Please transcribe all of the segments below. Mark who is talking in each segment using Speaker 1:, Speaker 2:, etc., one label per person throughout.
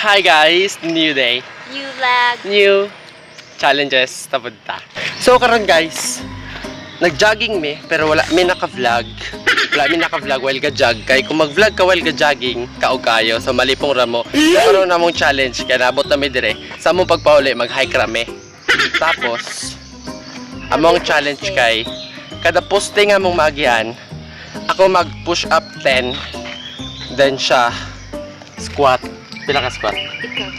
Speaker 1: Hi guys! New day.
Speaker 2: New vlog.
Speaker 1: New challenges. Tapos ta. So karon guys, nag-jogging me pero wala may naka-vlog. Wala may naka-vlog while ga-jog. Kay kung mag-vlog ka while ga-jogging, kaog kayo sa malipong ramo. Karon namong challenge kaya naabot na mi dire. Sa among pagpauli mag-hike rame. Tapos among challenge kay kada poste nga mong maagian, ako mag-push up 10, then siya squat. Pila ka squat?
Speaker 2: Ikaw.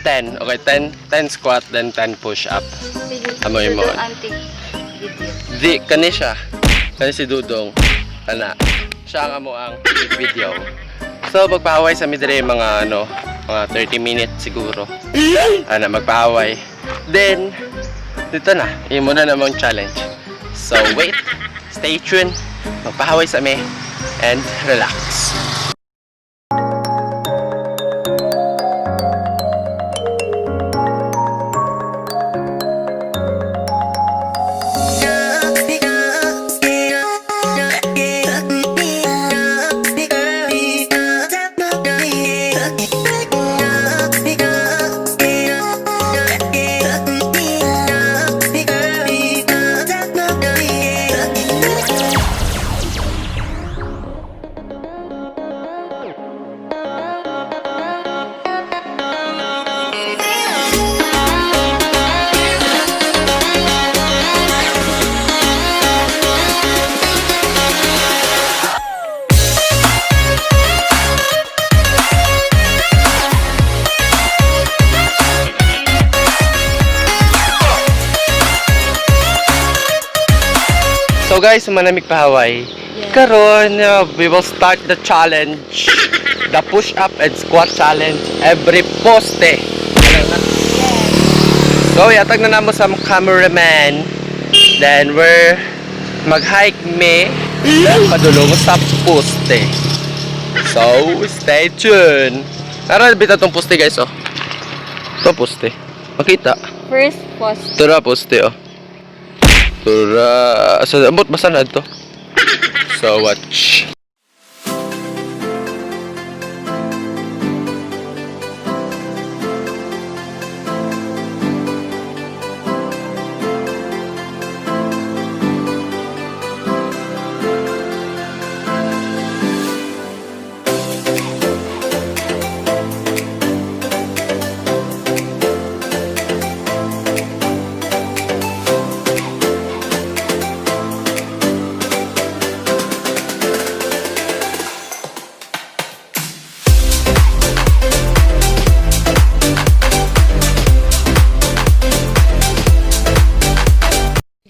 Speaker 1: 10. Okay, 10 squat, then 10 push up. Amoy mo. Di, kani siya. Kani si Dudong. Kana. Siya ang amo ang video. So, magpahaway sa midre mga mga 30 minutes siguro. Ana, magpahaway. Then, dito na. Imo na namang challenge. So, wait. Stay tuned. Magpahaway sa me. And relax. So guys, manamig pa Hawaii. Karon, we will start the challenge. The push up and squat challenge every poste. So yatag na namo sa cameraman. Then we're mag-hike me padulong sa poste. So stay tuned. Tara bitaw tong poste guys oh. To poste. Makita.
Speaker 2: First post.
Speaker 1: Tara poste oh. Tura, so abot basa na to. So watch.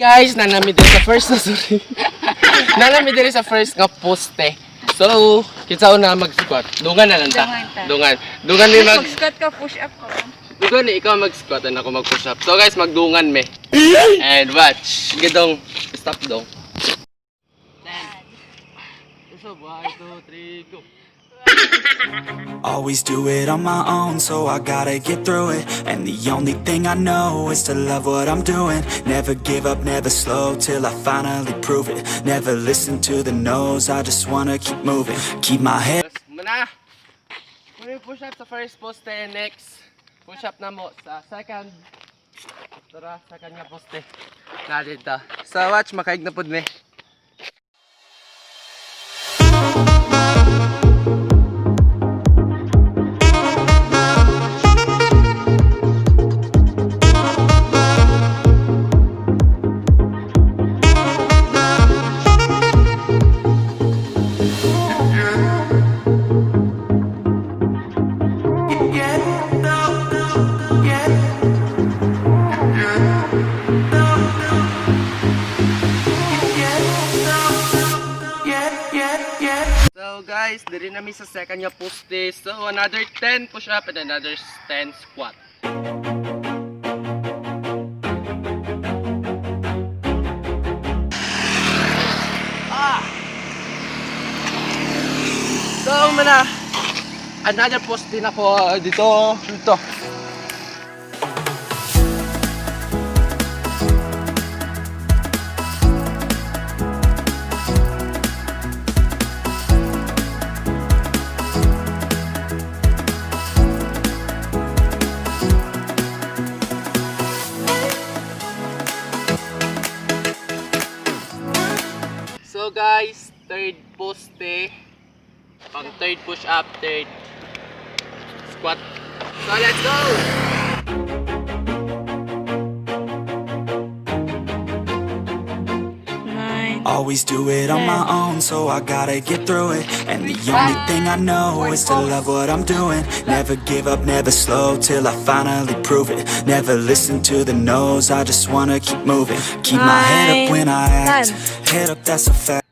Speaker 1: Guys, nanami din sa first sorry. Nanami din sa first nga poste. So, kinsa na mag-squat. Dungan na lang ta. Dungan. Dungan ni
Speaker 2: Mag-squat ka, push up ka.
Speaker 1: Dungan ni ikaw mag-squat and ako mag-push up. So guys, magdungan me. And watch. Gidong stop dong. 10. So 1 2 3 go.
Speaker 3: Always do it on my own, so I gotta get through it. And the only thing I know is to love what I'm doing. Never give up, never slow, till I finally prove it. Never listen to the no's, I just wanna keep moving. Keep my head.
Speaker 1: Muna! Muna push up sa first poste, next push up na mo sa second. Tara, second nga poste. Na dito. So watch, makaig na pud me. Guys, diri na mi sa second nga poste. So another 10 push up and another 10 squat. So mana another poste na ko dito. guys, third poste. Pang third push up, third squat. So let's go!
Speaker 3: Always do it on my own, so I gotta get through it. And the only thing I know is to love what I'm doing. Never give up, never slow, till I finally prove it. Never listen to the no's, I just wanna keep moving. Keep my head up when I act, head up, that's a fact.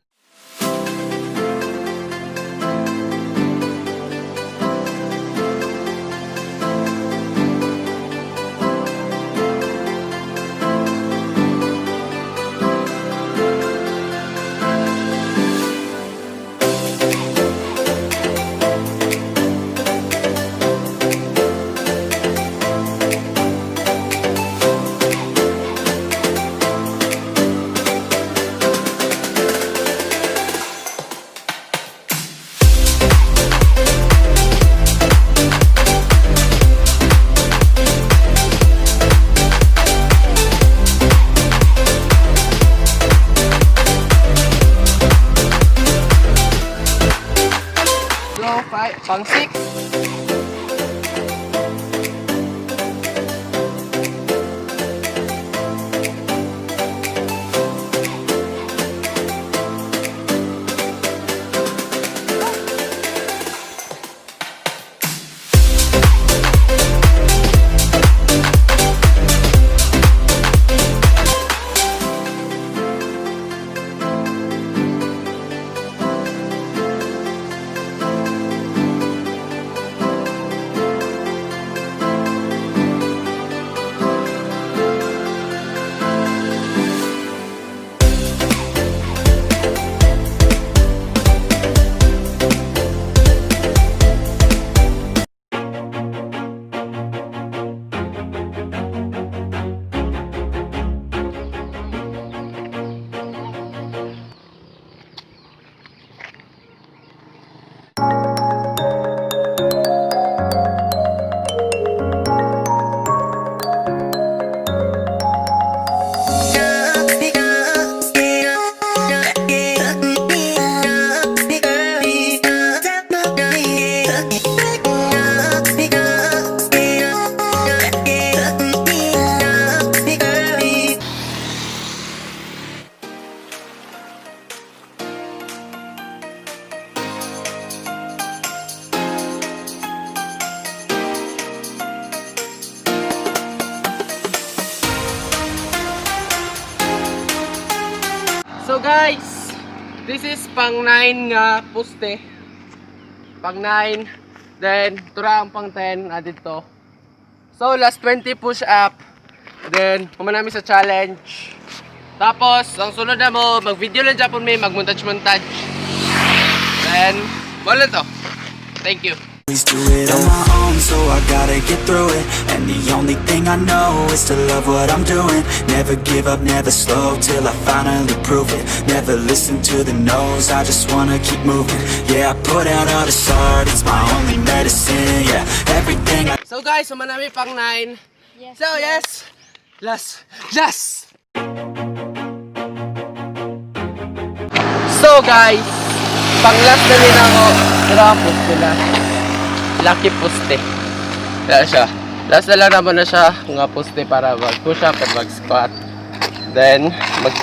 Speaker 1: Pang 6. So guys, this is pang 9 nga poste. Pang 9. Then, tura ang pang 10 dito. So, last 20 push up. Then, puman namin sa challenge. Tapos, ang sunod na mo, mag-video lang dyan po may mag-montage-montage. Then, wala to. Thank you.
Speaker 3: Always do it on my own, so I gotta get through it. And the only thing I know is to love what I'm doing. Never give up, never slow, till I finally prove it. Never listen to the no's, I just wanna keep moving. Yeah, I put out all this art, it's my only medicine. Yeah, everything I...
Speaker 1: So guys, sumanami pang 9.
Speaker 2: Yes,
Speaker 1: So yes, last. So guys, pang last na rin ako. Pero ang poste na. Lucky poste. Kaya siya. Last na lang naman na siya nga poste para mag push up at mag squat. Then mag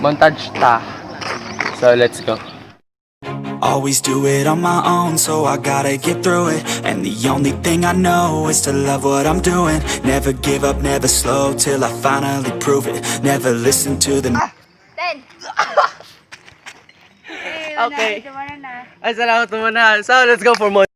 Speaker 1: montage ta. So let's go.
Speaker 3: Always do it on my own, so I gotta get through it. And the only thing I know is to love what I'm doing. Never give up, never slow, till I finally prove it. Never listen to the...
Speaker 2: 10.
Speaker 1: Okay. Ay, salamat naman na. So let's go for more.